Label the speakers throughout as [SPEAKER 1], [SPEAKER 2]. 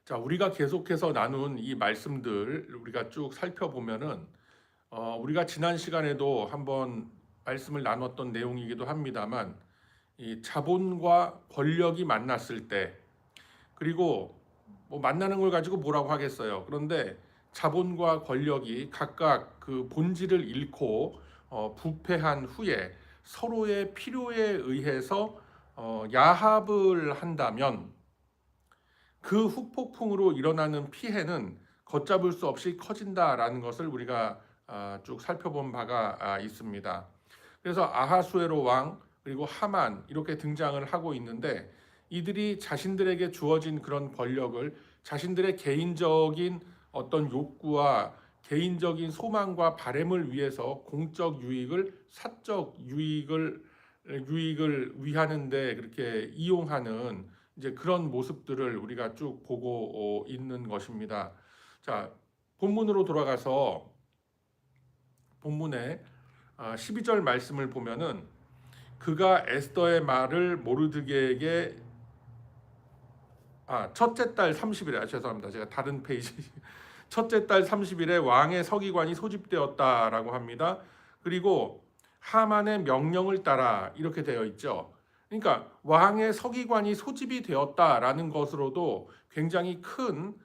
[SPEAKER 1] 자, 우리가 계속해서 나눈 이 말씀들 우리가 쭉 살펴보면은 우리가 지난 시간에도 한번 말씀을 나눴던 내용이기도 합니다만 이 자본과 권력이 만났을 때 그리고 뭐 만나는 걸 가지고 뭐라고 하겠어요. 그런데 자본과 권력이 각각 그 본질을 잃고 부패한 후에 서로의 필요에 의해서 야합을 한다면 그 후폭풍으로 일어나는 피해는 걷잡을 수 없이 커진다라는 것을 우리가 쭉 살펴본 바가 있습니다. 그래서 아하수에로 왕 그리고 하만 이렇게 등장을 하고 있는데 이들이 자신들에게 주어진 그런 권력을 자신들의 개인적인 어떤 욕구와 개인적인 소망과 바램을 위해서 공적 유익을 사적 유익을 위하는데 그렇게 이용하는 이제 그런 모습들을 우리가 쭉 보고 있는 것입니다. 자, 본문으로 돌아가서 본문의 12절 말씀을 보면은 그가 에스더의 말을 모르드게에게 첫째 달 30일에 죄송합니다. 제가 다른 페이지 첫째 달 30일에 왕의 서기관이 소집되었다라고 합니다. 그리고 하만의 명령을 따라 이렇게 되어 있죠. 그러니까 왕의 서기관이 소집이 되었다라는 것으로도 굉장히 큰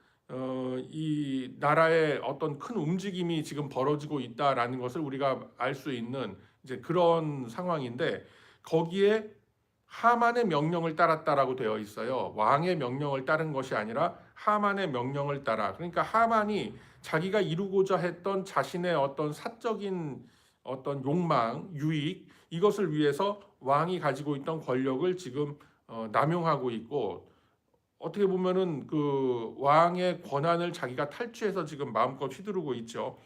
[SPEAKER 1] 이 나라의 어떤 큰 움직임이 지금 벌어지고 있다라는 것을 우리가 알 수 있는 이제 그런 상황인데 거기에 하만의 명령을 따랐다라고 되어 있어요. 왕의 명령을 따른 것이 아니라 하만의 명령을 따라. 그러니까 하만이 자기가 이루고자 했던 자신의 어떤 사적인 어떤 욕망, 유익 이것을 위해서 왕이 가지고 있던 권력을 지금 남용하고 있고 어떻게 보면은 그 왕의 권한을 자기가 탈취해서 지금 마음껏 휘두르고 있죠.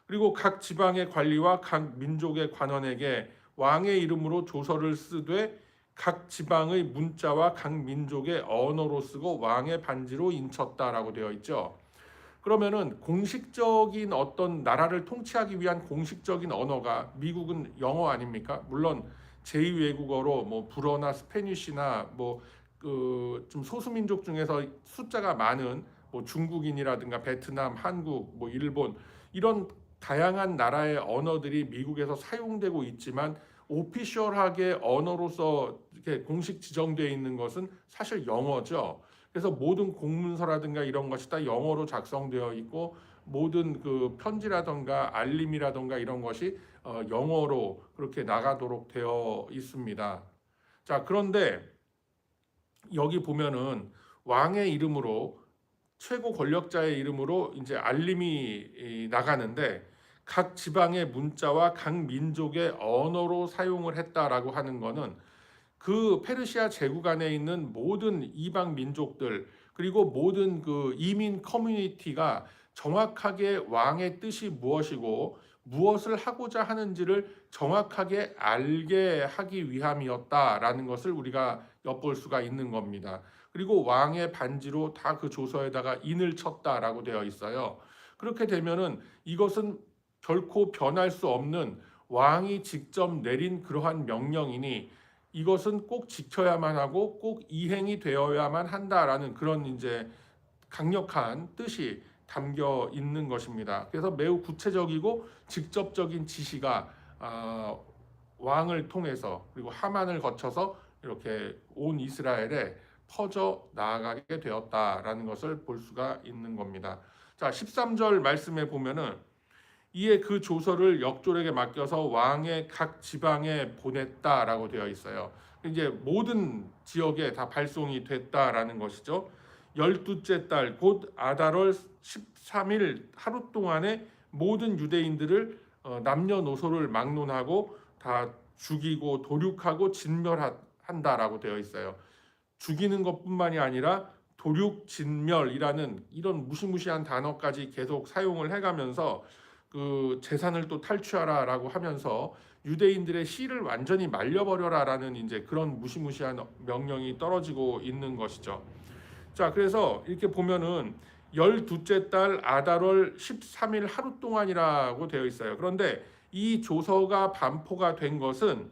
[SPEAKER 1] 그리고 각 지방의 관리와 각 민족의 관원에게 왕의 이름으로 조서를 쓰되 각 지방의 문자와 각 민족의 언어로 쓰고 왕의 반지로 인쳤다라고 되어 있죠. 그러면은 공식적인 어떤 나라를 통치하기 위한 공식적인 언어가 미국은 영어 아닙니까? 물론 제2 외국어로 뭐 불어나 스페니쉬나 뭐 그 좀 소수민족 중에서 숫자가 많은 뭐 중국인이라든가 베트남, 한국, 뭐 일본 이런 다양한 나라의 언어들이 미국에서 사용되고 있지만 오피셜하게 언어로서 이렇게 공식 지정되어 있는 것은 사실 영어죠. 그래서 모든 공문서라든가 이런 것이 다 영어로 작성되어 있고 모든 그 편지라든가 알림이라든가 이런 것이 영어로 그렇게 나가도록 되어 있습니다. 자, 그런데 여기 보면은 왕의 이름으로 최고 권력자의 이름으로 이제 알림이 나가는데 각 지방의 문자와 각 민족의 언어로 사용을 했다라고 하는 것은 그 페르시아 제국 안에 있는 모든 이방 민족들 그리고 모든 그 이민 커뮤니티가 정확하게 왕의 뜻이 무엇이고 무엇을 하고자 하는지를 정확하게 알게 하기 위함이었다라는 것을 우리가 엿볼 수가 있는 겁니다. 그리고 왕의 반지로 다 그 조서에다가 인을 쳤다라고 되어 있어요. 그렇게 되면은 이것은 결코 변할 수 없는 왕이 직접 내린 그러한 명령이니 이것은 꼭 지켜야만 하고 꼭 이행이 되어야만 한다라는 그런 이제 강력한 뜻이 담겨 있는 것입니다. 그래서 매우 구체적이고 직접적인 지시가 왕을 통해서 그리고 하만을 거쳐서 이렇게 온 이스라엘에 퍼져 나아가게 되었다라는 것을 볼 수가 있는 겁니다. 자, 13절 말씀에 보면은 이에 그 조서를 역졸에게 맡겨서 왕의 각 지방에 보냈다라고 되어 있어요. 이제 모든 지역에 다 발송이 됐다라는 것이죠. 12째 달 곧 아달월 13일 하루 동안에 모든 유대인들을 남녀노소를 막론하고 다 죽이고 도륙하고 진멸한다라고 되어 있어요. 죽이는 것뿐만이 아니라 도륙 진멸이라는 이런 무시무시한 단어까지 계속 사용을 해가면서 그 재산을 또 탈취하라라고 하면서 유대인들의 씨를 완전히 말려버려라라는 이제 그런 무시무시한 명령이 떨어지고 있는 것이죠. 자, 그래서 이렇게 보면은 12째 달 아달월 13일 하루 동안이라고 되어 있어요. 그런데 이 조서가 반포가 된 것은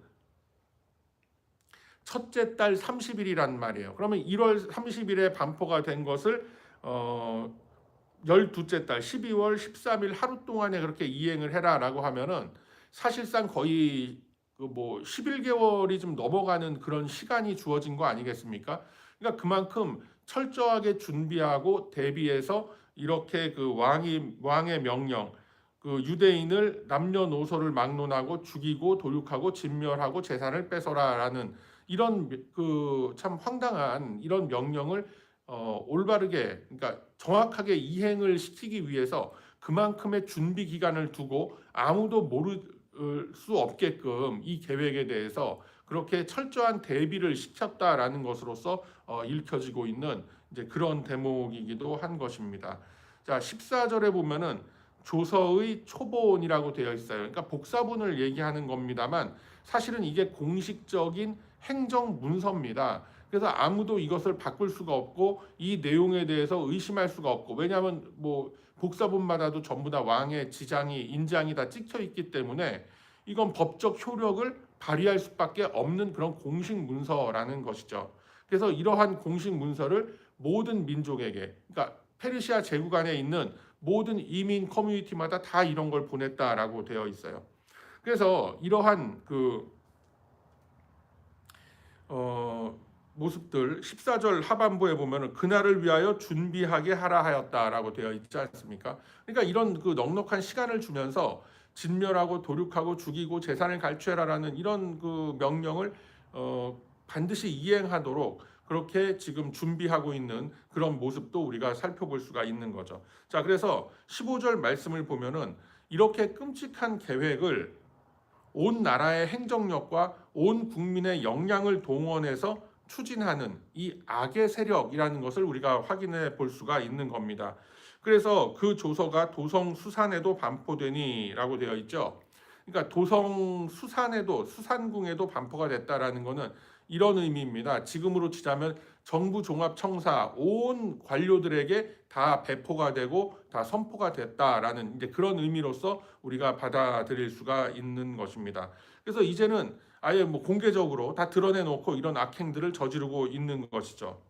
[SPEAKER 1] 첫째 달 30일이란 말이에요. 그러면 1월 30일에 반포가 된 것을 12째 달 12월 13일 하루 동안에 그렇게 이행을 해라라고 하면은 사실상 거의 그 뭐 11개월이 좀 넘어가는 그런 시간이 주어진 거 아니겠습니까? 그러니까 그만큼 철저하게 준비하고 대비해서 이렇게 그 왕의 명령, 그 유대인을 남녀노소를 막론하고 죽이고 도륙하고 진멸하고 재산을 뺏어라라는 이런 그 참 황당한 이런 명령을 올바르게, 그러니까 정확하게 이행을 시키기 위해서 그만큼의 준비 기간을 두고 아무도 모를 수 없게끔 이 계획에 대해서 그렇게 철저한 대비를 시켰다라는 것으로서 읽혀지고 있는 이제 그런 대목이기도 한 것입니다. 자, 14절에 보면은 조서의 초본이라고 되어 있어요. 그러니까 복사본을 얘기하는 겁니다만 사실은 이게 공식적인 행정 문서입니다. 그래서 아무도 이것을 바꿀 수가 없고 이 내용에 대해서 의심할 수가 없고, 왜냐하면 뭐 복사본마다도 전부 다 왕의 지장이 인장이 다 찍혀 있기 때문에 이건 법적 효력을 발휘할 수밖에 없는 그런 공식 문서라는 것이죠. 그래서 이러한 공식 문서를 모든 민족에게, 그러니까 페르시아 제국 안에 있는 모든 이민 커뮤니티마다 다 이런 걸 보냈다라고 되어 있어요. 그래서 이러한 모습들 14절 하반부에 보면은 그날을 위하여 준비하게 하라 하였다라고 되어 있지 않습니까? 그러니까 이런 그 넉넉한 시간을 주면서 진멸하고 도륙하고 죽이고 재산을 갈취해라라는 이런 그 명령을 반드시 이행하도록 그렇게 지금 준비하고 있는 그런 모습도 우리가 살펴볼 수가 있는 거죠. 자, 그래서 15절 말씀을 보면은 이렇게 끔찍한 계획을 온 나라의 행정력과 온 국민의 역량을 동원해서 추진하는 이 악의 세력이라는 것을 우리가 확인해 볼 수가 있는 겁니다. 그래서 그 조서가 도성 수산에도 반포되니라고 되어 있죠. 그러니까 도성 수산에도 수산궁에도 반포가 됐다라는 것은 이런 의미입니다. 지금으로 치자면 정부 종합청사 온 관료들에게 다 배포가 되고 다 선포가 됐다라는 이제 그런 의미로서 우리가 받아들일 수가 있는 것입니다. 그래서 이제는 아예 뭐 공개적으로 다 드러내놓고 이런 악행들을 저지르고 있는 것이죠.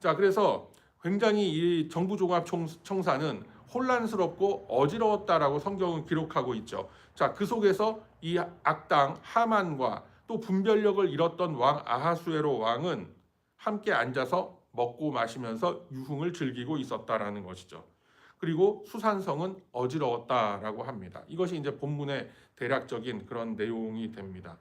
[SPEAKER 1] 자, 그래서 굉장히 이 정부 종합청사는 혼란스럽고 어지러웠다라고 성경은 기록하고 있죠. 자, 그 속에서 이 악당 하만과 또 분별력을 잃었던 왕 아하수에로 왕은 함께 앉아서 먹고 마시면서 유흥을 즐기고 있었다라는 것이죠. 그리고 수산성은 어지러웠다라고 합니다. 이것이 이제 본문의 대략적인 그런 내용이 됩니다.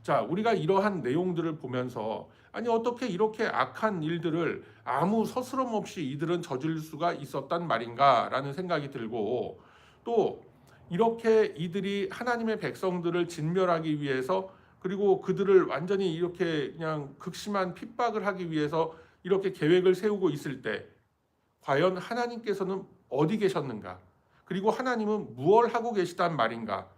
[SPEAKER 1] 자, 우리가 이러한 내용들을 보면서 아니 어떻게 이렇게 악한 일들을 아무 서스럼 없이 이들은 저질 수가 있었단 말인가라는 생각이 들고, 또 이렇게 이들이 하나님의 백성들을 진멸하기 위해서 그리고 그들을 완전히 이렇게 그냥 극심한 핍박을 하기 위해서 이렇게 계획을 세우고 있을 때 과연 하나님께서는 어디 계셨는가? 그리고 하나님은 무엇을 하고 계시단 말인가?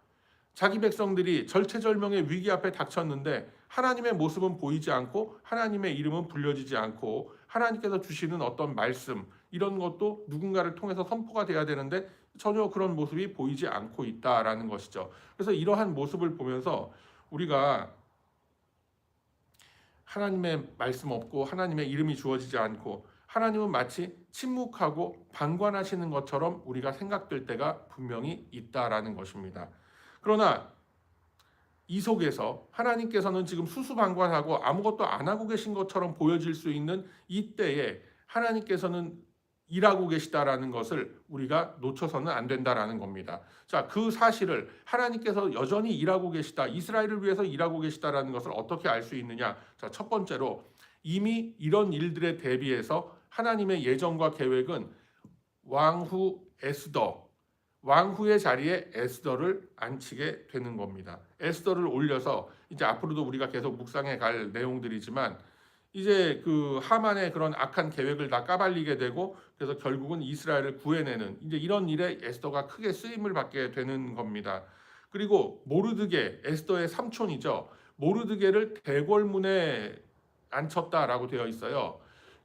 [SPEAKER 1] 자기 백성들이 절체절명의 위기 앞에 닥쳤는데 하나님의 모습은 보이지 않고 하나님의 이름은 불려지지 않고 하나님께서 주시는 어떤 말씀 이런 것도 누군가를 통해서 선포가 돼야 되는데 전혀 그런 모습이 보이지 않고 있다라는 것이죠. 그래서 이러한 모습을 보면서 우리가 하나님의 말씀 없고 하나님의 이름이 주어지지 않고 하나님은 마치 침묵하고 방관하시는 것처럼 우리가 생각될 때가 분명히 있다라는 것입니다. 그러나 이 속에서 하나님께서는 지금 수수방관하고 아무것도 안 하고 계신 것처럼 보여질 수 있는 이때에 하나님께서는 일하고 계시다라는 것을 우리가 놓쳐서는 안 된다라는 겁니다. 자, 그 사실을 하나님께서 여전히 일하고 계시다, 이스라엘을 위해서 일하고 계시다라는 것을 어떻게 알 수 있느냐? 자, 첫 번째로 이미 이런 일들에 대비해서 하나님의 예정과 계획은 왕후 에스더, 왕후의 자리에 에스더를 앉히게 되는 겁니다. 에스더를 올려서 이제 앞으로도 우리가 계속 묵상해 갈 내용들이지만 이제 그 하만의 그런 악한 계획을 다 까발리게 되고 그래서 결국은 이스라엘을 구해내는 이제 이런 일에 에스더가 크게 쓰임을 받게 되는 겁니다. 그리고 모르드게, 에스더의 삼촌이죠. 모르드게를 대궐문에 앉혔다라고 되어 있어요.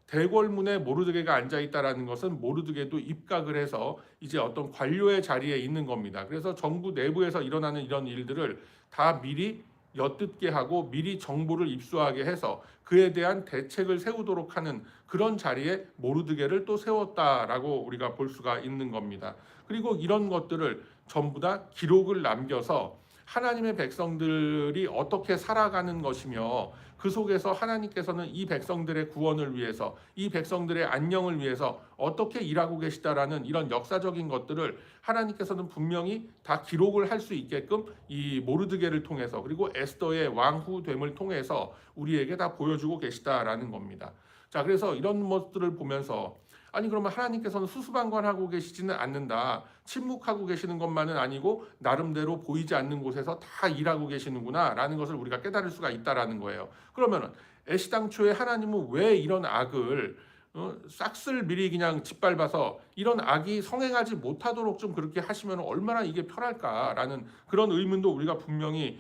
[SPEAKER 1] 대궐문에 모르드게가 앉아 있다라는 것은 모르드게도 입각을 해서 이제 어떤 관료의 자리에 있는 겁니다. 그래서 정부 내부에서 일어나는 이런 일들을 다 미리 엿듣게 하고 미리 정보를 입수하게 해서 그에 대한 대책을 세우도록 하는 그런 자리에 모르드게를 또 세웠다라고 우리가 볼 수가 있는 겁니다. 그리고 이런 것들을 전부 다 기록을 남겨서 하나님의 백성들이 어떻게 살아가는 것이며 그 속에서 하나님께서는 이 백성들의 구원을 위해서 이 백성들의 안녕을 위해서 어떻게 일하고 계시다라는 이런 역사적인 것들을 하나님께서는 분명히 다 기록을 할 수 있게끔 이 모르드게를 통해서 그리고 에스더의 왕후됨을 통해서 우리에게 다 보여주고 계시다라는 겁니다. 자, 그래서 이런 것들을 보면서 아니 그러면 하나님께서는 수수방관하고 계시지는 않는다. 침묵하고 계시는 것만은 아니고 나름대로 보이지 않는 곳에서 다 일하고 계시는구나라는 것을 우리가 깨달을 수가 있다라는 거예요. 그러면은 애시당초에 하나님은 왜 이런 악을 싹쓸 미리 그냥 짓밟아서 이런 악이 성행하지 못하도록 좀 그렇게 하시면 얼마나 이게 편할까라는 그런 의문도 우리가 분명히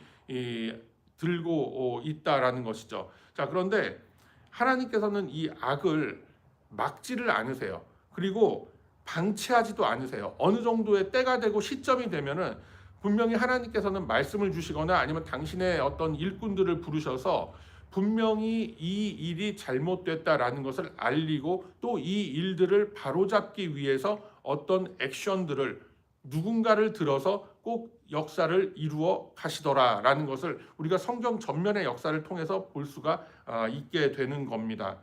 [SPEAKER 1] 들고 있다라는 것이죠. 자, 그런데 하나님께서는 이 악을 막지를 않으세요. 그리고 방치하지도 않으세요. 어느 정도의 때가 되고 시점이 되면은 분명히 하나님께서는 말씀을 주시거나 아니면 당신의 어떤 일꾼들을 부르셔서 분명히 이 일이 잘못됐다라는 것을 알리고 또 이 일들을 바로잡기 위해서 어떤 액션들을 누군가를 들어서 꼭 역사를 이루어 가시더라라는 것을 우리가 성경 전면의 역사를 통해서 볼 수가 있게 되는 겁니다.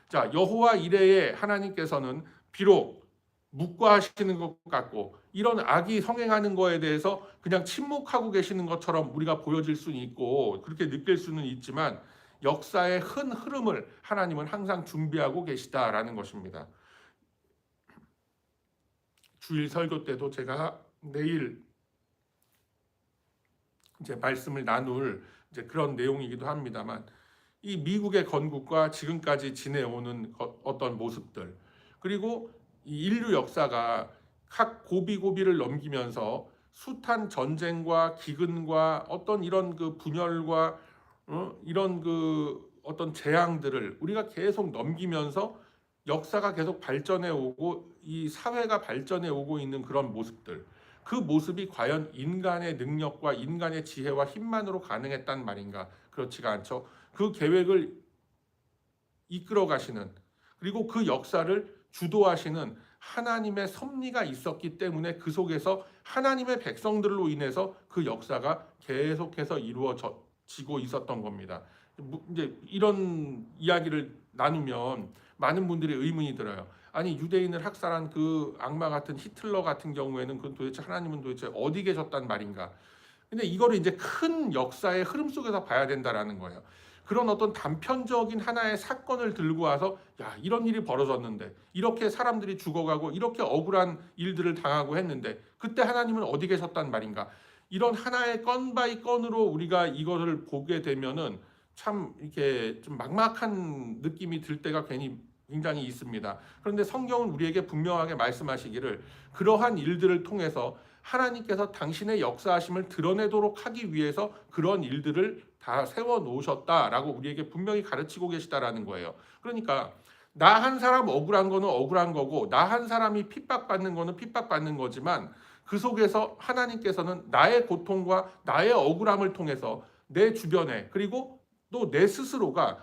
[SPEAKER 1] 자, 여호와 이레의 하나님께서는 비록 묵과하시는 것 같고 이런 악이 성행하는 거에 대해서 그냥 침묵하고 계시는 것처럼 우리가 보여질 수는 있고 그렇게 느낄 수는 있지만 역사의 큰 흐름을 하나님은 항상 준비하고 계시다라는 것입니다. 주일 설교 때도 제가 내일 이제 말씀을 나눌 이제 그런 내용이기도 합니다만 이 미국의 건국과 지금까지 지내오는 어떤 모습들 그리고 이 인류 역사가 각 고비고비를 넘기면서 숱한 전쟁과 기근과 어떤 이런 그 분열과 이런 그 어떤 재앙들을 우리가 계속 넘기면서 역사가 계속 발전해 오고 이 사회가 발전해 오고 있는 그런 모습들 그 모습이 과연 인간의 능력과 인간의 지혜와 힘만으로 가능했단 말인가? 그렇지가 않죠. 그 계획을 이끌어 가시는 그리고 그 역사를 주도하시는 하나님의 섭리가 있었기 때문에 그 속에서 하나님의 백성들로 인해서 그 역사가 계속해서 이루어지고 있었던 겁니다. 이제 이런 이야기를 나누면 많은 분들이 의문이 들어요. 아니 유대인을 학살한 그 악마 같은 히틀러 같은 경우에는 그 도대체 하나님은 도대체 어디 계셨단 말인가? 근데 이거를 이제 큰 역사의 흐름 속에서 봐야 된다라는 거예요. 그런 어떤 단편적인 하나의 사건을 들고 와서 야 이런 일이 벌어졌는데 이렇게 사람들이 죽어가고 이렇게 억울한 일들을 당하고 했는데 그때 하나님은 어디 계셨단 말인가? 이런 하나의 건 바이 건으로 우리가 이거를 보게 되면은 참 이렇게 좀 막막한 느낌이 들 때가 굉장히 있습니다. 그런데 성경은 우리에게 분명하게 말씀하시기를 그러한 일들을 통해서 하나님께서 당신의 역사하심을 드러내도록 하기 위해서 그런 일들을 다 세워 놓으셨다라고 우리에게 분명히 가르치고 계시다라는 거예요. 그러니까 나 한 사람 억울한 거는 억울한 거고 나 한 사람이 핍박받는 거는 핍박받는 거지만 그 속에서 하나님께서는 나의 고통과 나의 억울함을 통해서 내 주변에 그리고 또 내 스스로가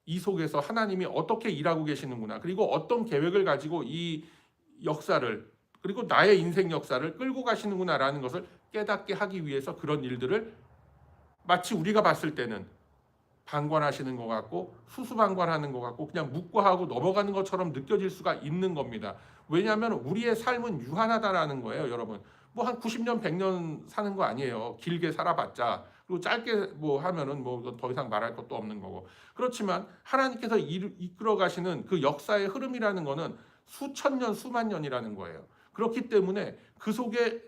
[SPEAKER 1] 이 속에서 하나님이 어떻게 일하고 계시는구나. 그리고 어떤 계획을 가지고 이 역사를 그리고 나의 인생 역사를 끌고 가시는구나라는 것을 깨닫게 하기 위해서 그런 일들을 마치 우리가 봤을 때는 방관하시는 것 같고 수수방관하는 것 같고 그냥 묵과하고 넘어가는 것처럼 느껴질 수가 있는 겁니다. 왜냐하면 우리의 삶은 유한하다라는 거예요, 여러분. 뭐 한 90년, 100년 사는 거 아니에요. 길게 살아봤자. 그리고 짧게 뭐 하면은 뭐 더 이상 말할 것도 없는 거고. 그렇지만 하나님께서 이끌어 가시는 그 역사의 흐름이라는 거는 수천 년, 수만 년이라는 거예요. 그렇기 때문에 그 속에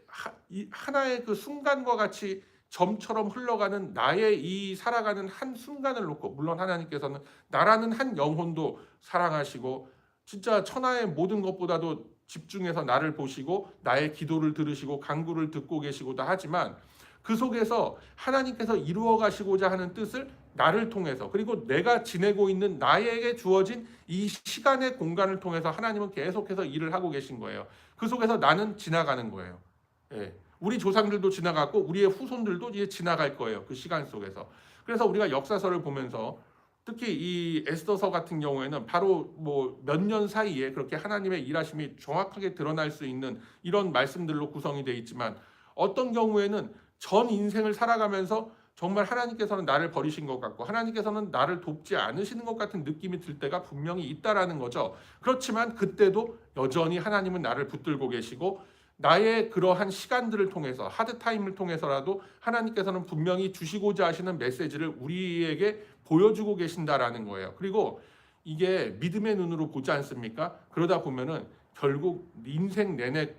[SPEAKER 1] 하나의 그 순간과 같이 점처럼 흘러가는 나의 이 살아가는 한 순간을 놓고 물론 하나님께서는 나라는 한 영혼도 사랑하시고 진짜 천하의 모든 것보다도 집중해서 나를 보시고 나의 기도를 들으시고 간구를 듣고 계시고도 하지만 그 속에서 하나님께서 이루어 가시고자 하는 뜻을 나를 통해서 그리고 내가 지내고 있는 나에게 주어진 이 시간의 공간을 통해서 하나님은 계속해서 일을 하고 계신 거예요. 그 속에서 나는 지나가는 거예요. 예. 우리 조상들도 지나갔고 우리의 후손들도 이제 지나갈 거예요. 그 시간 속에서. 그래서 우리가 역사서를 보면서 특히 이 에스더서 같은 경우에는 바로 뭐 몇 년 사이에 그렇게 하나님의 일하심이 정확하게 드러날 수 있는 이런 말씀들로 구성이 되어 있지만, 어떤 경우에는 전 인생을 살아가면서 정말 하나님께서는 나를 버리신 것 같고 하나님께서는 나를 돕지 않으시는 것 같은 느낌이 들 때가 분명히 있다라는 거죠. 그렇지만 그때도 여전히 하나님은 나를 붙들고 계시고, 나의 그러한 시간들을 통해서, 하드타임을 통해서라도 하나님께서는 분명히 주시고자 하시는 메시지를 우리에게 보여주고 계신다라는 거예요. 그리고 이게 믿음의 눈으로 보지 않습니까? 그러다 보면은 결국 인생 내내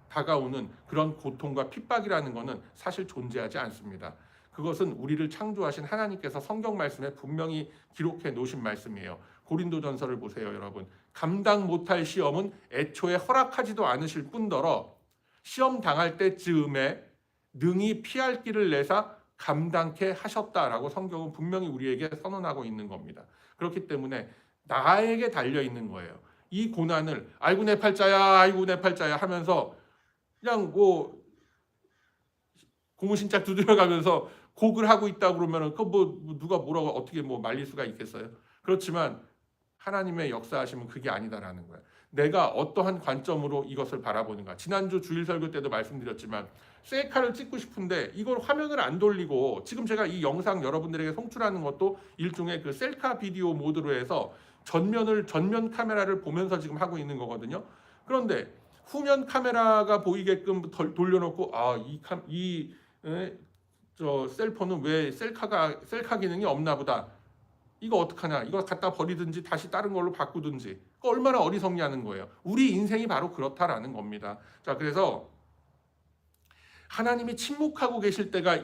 [SPEAKER 1] 다가오는 그런 고통과 핍박이라는 것은 사실 존재하지 않습니다. 그것은 우리를 창조하신 하나님께서 성경 말씀에 분명히 기록해 놓으신 말씀이에요. 고린도전서를 보세요, 여러분. 감당 못할 시험은 애초에 허락하지도 않으실 뿐더러 시험 당할 때쯤에 능히 피할 길을 내사 감당케 하셨다라고 성경은 분명히 우리에게 선언하고 있는 겁니다. 그렇기 때문에 나에게 달려 있는 거예요. 이 고난을 아이고 내 팔자야, 아이고 내 팔자야 하면서 그냥 뭐 고무신짝 두드려가면서 곡을 하고 있다 그러면은 그 뭐 누가 뭐라고 어떻게 뭐 말릴 수가 있겠어요? 그렇지만 하나님의 역사하심은 그게 아니다라는 거예요. 내가 어떠한 관점으로 이것을 바라보는가. 지난주 주일 설교 때도 말씀드렸지만 셀카를 찍고 싶은데 이걸 화면을 안 돌리고, 지금 제가 이 영상 여러분들에게 송출하는 것도 일종의 그 셀카 비디오 모드로 해서 전면 카메라를 보면서 지금 하고 있는 거거든요. 그런데 후면 카메라가 보이게끔 돌려놓고 저 셀폰은 왜 셀카 기능이 없나 보다. 이거 어떡하냐, 이거 갖다 버리든지 다시 다른 걸로 바꾸든지. 얼마나 어리석냐는 거예요. 우리 인생이 바로 그렇다라는 겁니다. 자, 그래서 하나님이 침묵하고 계실 때가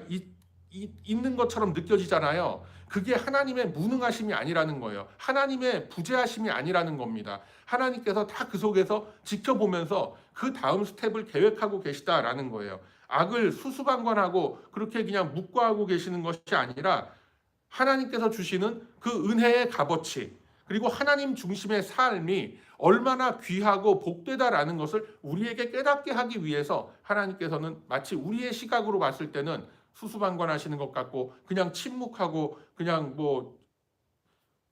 [SPEAKER 1] 있는 것처럼 느껴지잖아요. 그게 하나님의 무능하심이 아니라는 거예요. 하나님의 부재하심이 아니라는 겁니다. 하나님께서 다 그 속에서 지켜보면서 그 다음 스텝을 계획하고 계시다라는 거예요. 악을 수수방관하고 그렇게 그냥 묵과하고 계시는 것이 아니라 하나님께서 주시는 그 은혜의 값어치, 그리고 하나님 중심의 삶이 얼마나 귀하고 복되다라는 것을 우리에게 깨닫게 하기 위해서 하나님께서는 마치 우리의 시각으로 봤을 때는 수수방관하시는 것 같고 그냥 침묵하고 그냥 뭐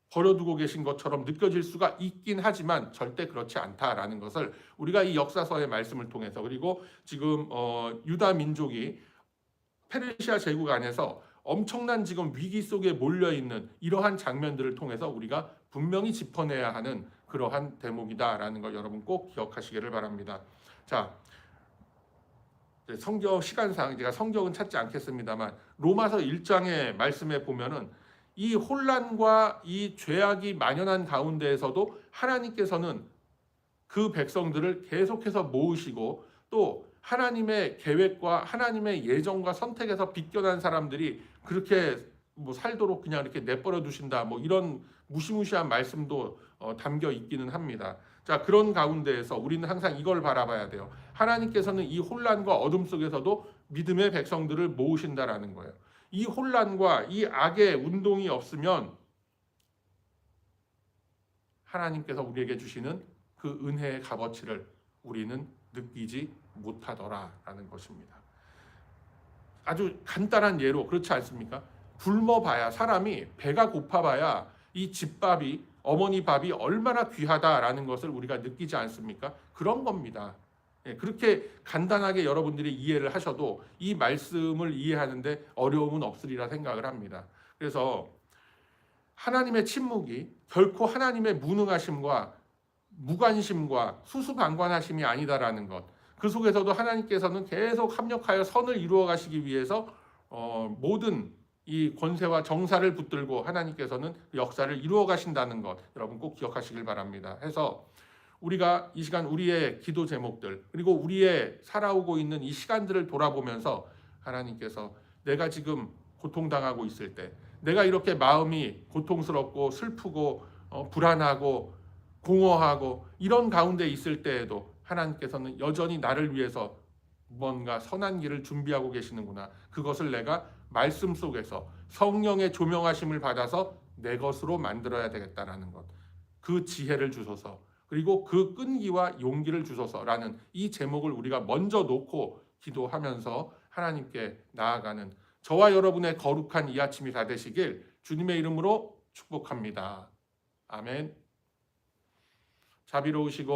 [SPEAKER 1] 버려두고 계신 것처럼 느껴질 수가 있긴 하지만 절대 그렇지 않다라는 것을 우리가 이 역사서의 말씀을 통해서, 그리고 지금 유다 민족이 페르시아 제국 안에서 엄청난 지금 위기 속에 몰려있는 이러한 장면들을 통해서 우리가 분명히 짚어내야 하는 그러한 대목이다라는 걸 여러분 꼭 기억하시기를 바랍니다. 자, 성경 시간상 제가 성경은 찾지 않겠습니다만 로마서 1장의 말씀에 보면은 이 혼란과 이 죄악이 만연한 가운데에서도 하나님께서는 그 백성들을 계속해서 모으시고, 또 하나님의 계획과 하나님의 예정과 선택에서 비껴난 사람들이 그렇게 뭐 살도록 그냥 이렇게 내버려 두신다, 뭐 이런 무시무시한 말씀도 담겨 있기는 합니다. 자, 그런 가운데에서 우리는 항상 이걸 바라봐야 돼요. 하나님께서는 이 혼란과 어둠 속에서도 믿음의 백성들을 모으신다라는 거예요. 이 혼란과 이 악의 운동이 없으면 하나님께서 우리에게 주시는 그 은혜의 값어치를 우리는 느끼지 못하더라라는 것입니다. 아주 간단한 예로, 그렇지 않습니까? 굶어봐야, 사람이 배가 고파봐야 이 집밥이, 어머니 밥이 얼마나 귀하다라는 것을 우리가 느끼지 않습니까? 그런 겁니다. 그렇게 간단하게 여러분들이 이해를 하셔도 이 말씀을 이해하는데 어려움은 없으리라 생각을 합니다. 그래서 하나님의 침묵이 결코 하나님의 무능하심과 무관심과 수수방관하심이 아니다라는 것, 그 속에서도 하나님께서는 계속 합력하여 선을 이루어 가시기 위해서 모든 이 권세와 정사를 붙들고 하나님께서는 역사를 이루어 가신다는 것, 여러분 꼭 기억하시길 바랍니다. 해서 우리가 이 시간 우리의 기도 제목들, 그리고 우리의 살아오고 있는 이 시간들을 돌아보면서 하나님께서 내가 지금 고통당하고 있을 때, 내가 이렇게 마음이 고통스럽고 슬프고 불안하고 공허하고 이런 가운데 있을 때에도 하나님께서는 여전히 나를 위해서 뭔가 선한 길을 준비하고 계시는구나. 그것을 내가 말씀 속에서 성령의 조명하심을 받아서 내 것으로 만들어야 되겠다라는 것. 그 지혜를 주소서. 그리고 그 끈기와 용기를 주소서라는 이 제목을 우리가 먼저 놓고 기도하면서 하나님께 나아가는 저와 여러분의 거룩한 이 아침이 다 되시길 주님의 이름으로 축복합니다. 아멘. 자비로우시고